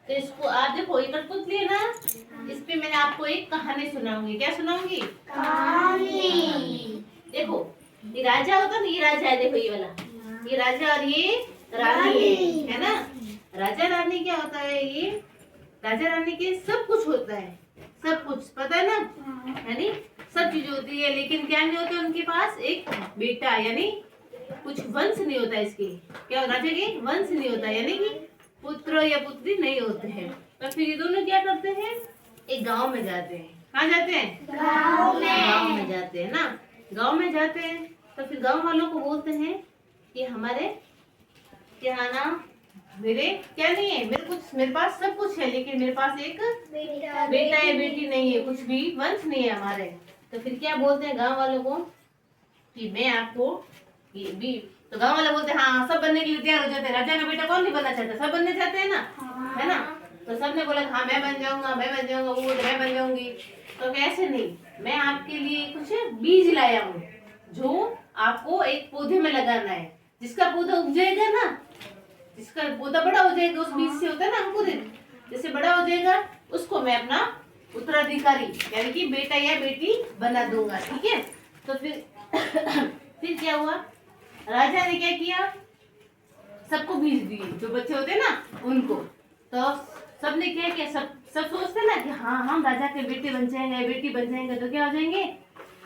तो इसको आप देखो, ये कठपुतली है ना, इस पे मैंने आपको एक कहानी सुनाऊंगी। क्या सुनाऊंगी? कहानी। देखो, ये राजा होता ना, ये राजा है, देखो ये वाला, ये राजा और ये रानी है ना। राजा रानी क्या होता है? ये राजा रानी के सब कुछ होता है, सब कुछ पता है ना, यानी सब चीज होती है, लेकिन क्या नहीं होता उनके पास? एक बेटा, यानी कुछ वंश नहीं होता इसके। क्या राजा के वंश नहीं होता, यानी कि पुत्र या पुत्री नहीं होते हैं। तो फिर ये दोनों क्या करते हैं? एक गांव में जाते हैं। कहाँ जाते हैं? गांव में जाते हैं ना। गांव में जाते हैं तो फिर गांव वालों को बोलते हैं कि हमारे क्या नाम, मेरे क्या नहीं है, मेरे पास सब कुछ है, लेकिन मेरे पास एक बेटा या बेटी नहीं है, कुछ भी वंश नहीं है हमारे। तो फिर क्या बोलते हैं गांव वालों को कि मैं आपको ये भी, तो गांव वाले बोलते हैं हाँ, सब बनने के लिए तैयार हो जाते हैं। राजा का बेटा कौन नहीं बनना चाहता? सब बनने चाहते हैं ना, है ना। तो सबने बोला हाँ मैं बन जाऊंगा, मैं बन जाऊंगा, वो मैं बन जाऊंगी। तो ऐसे नहीं, मैं आपके लिए कुछ बीज लाया हूँ जो आपको एक पौधे में लगाना है। जिसका पौधा उग जाएगा ना, जिसका पौधा बड़ा हो जाएगा, उस बीज से होता है ना अंकुरित, जैसे बड़ा हो जाएगा उसको मैं अपना उत्तराधिकारी यानी कि बेटा या बेटी बना दूंगा। ठीक है। तो फिर फिर क्या हुआ? राजा ने क्या किया? सबको बीज दिए, जो बच्चे होते ना उनको। तो सबने क्या किया? सब सोचते ना कि हाँ हम राजा के बेटे बन जाएंगे, बेटी बन जाएंगे तो क्या हो जाएंगे?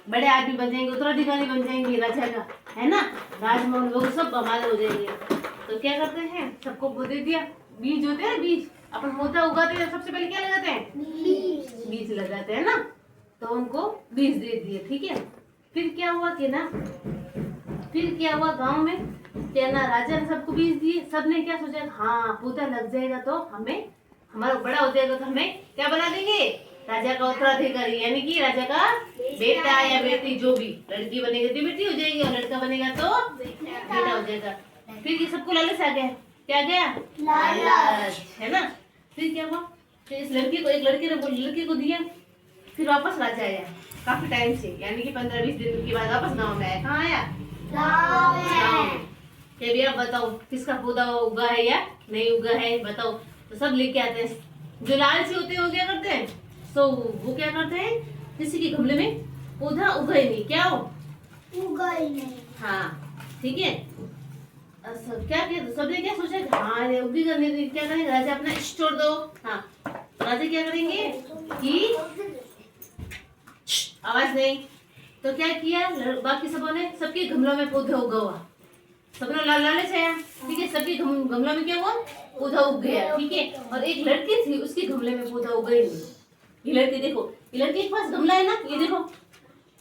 बड़े आदमी बन जाएंगे, उत्तराधिकारी बन जाएंगे राजा का, है ना। राजमहल लोग सब हमारे हो जाएंगे। तो क्या करते हैं? सबको वो दे दिया, बीज होते हैं बीज, अपन पौधा उगाते हैं सबसे पहले क्या लगाते हैं? बीज लगाते हैं ना। तो उनको बीज दे दिए। ठीक है। फिर क्या हुआ कि ना, फिर क्या हुआ गांव में क्या ना, राजा ने सबको बीज दिए। सबने क्या सोचा? हाँ पौधा लग जाएगा तो हमें, हमारा बड़ा हो जाएगा तो हमें क्या बना देंगे? राजा का उत्तराधिकारी, यानी कि राजा का बेटा या बेटी, जो भी, लड़की बनेगी तो बेटी हो जाएगी और लड़का बनेगा तो बेटा हो जाएगा। फिर ये सबको लालच आ गया। क्या गया? लालच, है ना। फिर क्या हुआ? फिर इस लड़की को, एक लड़के को दिया। फिर वापस राजा आया काफी टाइम से, यानी कि 15-20 दिन के बाद वापस गाँव में आया। कहाँ आया? गाँव में। क्या भैया बताओ किसका पौधा उगा है या नहीं उगा है, बताओ। तो सब लेके आते हैं। जो लालची होते हैं वो क्या करते हैं? तो वो क्या करते हैं? किसी के गमले में पौधा उगा ही नहीं। क्या हो? उगा ही नहीं। हाँ ठीक है। क्या किया? तो सबने क्या सोचा कि हाँ ये उगेगा नहीं तो क्या करेंगे? राजा अपना स्टोर दो। हाँ राजा क्या करेंगे कि आवाज नहीं। तो क्या किया? बाकी सबों ने, सबके गमलों में पौधा उगा हुआ, सबने लालच है। ठीक है। सबके गमलों में क्या हुआ? पौधा उग गया। ठीक है। और एक लड़की थी, उसके गमले में पौधा उगा ही नहीं। ये लड़की देखो, ये लड़की के पास गमला है ना, ये देखो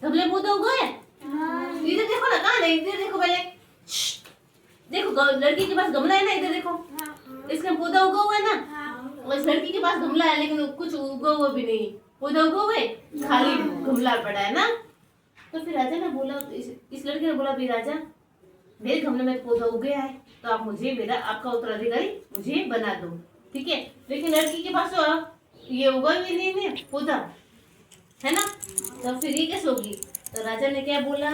गमले में पौधा उगा है। इधर देखो ना, कहाँ नहीं, इधर देखो पहले, देखो लड़की के पास गमला है ना, इधर देखो, इसका पौधा उगा हुआ है ना। और इस लड़की के पास गमला है लेकिन कुछ उगा हुआ भी नहीं, पौधा उगा हुआ है, खाली गमला पड़ा है ना। तो फिर राजा ने बोला, इस लड़के ने बोला भाई राजा, मेरे गमले में पौधा उग गया है तो आप मुझे, मेरा आपका उत्तराधिकारी मुझे बना दो। ठीक है। लेकिन लड़की के पास ये उगा भी नहीं है पौधा, है ना। तो फिर ये कैसे होगी? तो राजा ने क्या बोला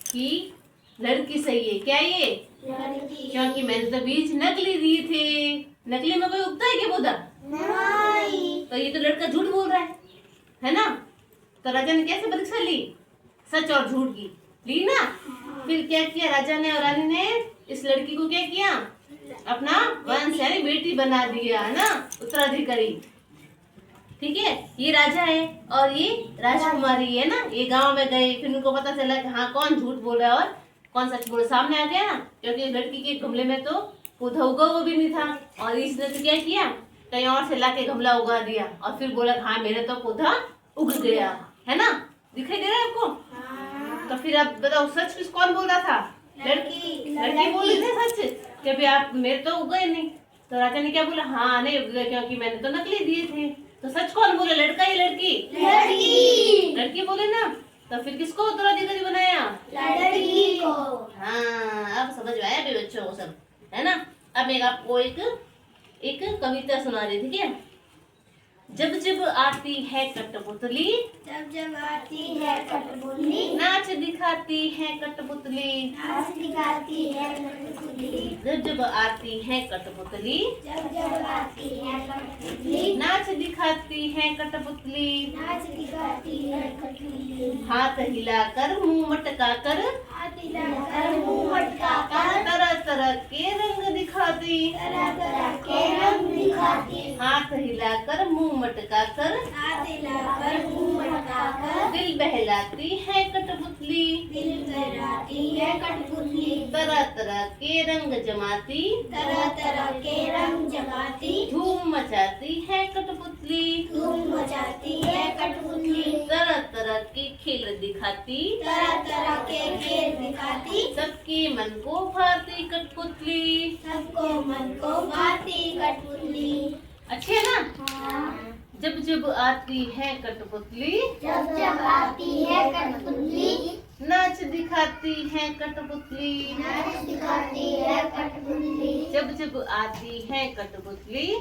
कि लड़की सही है। क्या ये लड़की? क्योंकि मैंने तो बीज नकली दिए थे। नकली में कोई उगता है क्या पौधा? नहीं। तो ये तो लड़का झूठ बोल रहा है ना। तो राजा ने कैसे परीक्षा ली? सच और झूठ की ली ना। फिर क्या किया राजा ने और रानी ने? इस लड़की को क्या किया? अपना वंश यानी बेटी बना दिया, है ना, उत्तराधिकारी। ठीक है। ये राजा है और ये राजकुमारी है ना। ये गांव में गए, फिर उनको पता चला कि हाँ कौन झूठ बोल रहा है और कौन सच बोल, सामने आ गया ना। क्योंकि लड़की के गमले में तो पौधा उगा वो भी नहीं था और इसने तो क्या किया, कहीं और से लाके गमला उगा दिया और फिर बोला हाँ मेरे तो पौधा उग गया, है ना। दिखाई दे रहा है आपको? तो फिर आप बताओ सच किस, कौन बोल रहा था? लड़की। लड़की बोल रही थी सच कि भाई आप, मेरे तो उग गए नहीं। तो राजा ने क्या बोला? हाँ नहीं उग गए क्योंकि मैंने तो नकली दिए थे। तो सच कौन बोले? लड़का या लड़की? लड़की। लड़की बोले ना। तो फिर किसको उत्तराधिकारी बनाया? लड़की को। हाँ अब समझ में आया भी बच्चों को सब, है ना। अब मैं आपको एक कविता सुना रही थी। ठीक है। जब जब आती है कठपुतली, जब जब आती है कठपुतली, नाच दिखाती है कठपुतली। नाच दिखाती है कठपुतली। जब जब आती है कठपुतली, जब जब आती है कठपुतली, नाच दिखाती है कठपुतली। नाच दिखाती है कठपुतली। हाथ हिलाकर मुंह मटकाकर, हाथ हिलाकर मुंह मटकाकर, तरह तरह के रंग दिखाती। तरह तरह के रंग दिखाती। हाथ हिलाकर मुंह मटकाकर, हाथ हिलाकर मुंह मटकाकर, दिल बहलाती है कठपुतली। दिल बहलाती है कठपुतली। तरह तरह के रंग जमाती, तरह तरह के रंग जमाती। धूम मचाती है कठपुतली। धूम मचाती है कठपुतली। तरह तरह के खेल दिखाती, तरह तरह के खेल दिखाती। सबके मन को भाती कठपुतली। सबको मन को भाती कठपुतली। अच्छी है ना। हाँ। जब जब आती है कठपुतली, जब जब आती है कठपुतली, नाच दिखाती है कठपुतली। नाच दिखाती है कठपुतली। जब जब आती है कठपुतली,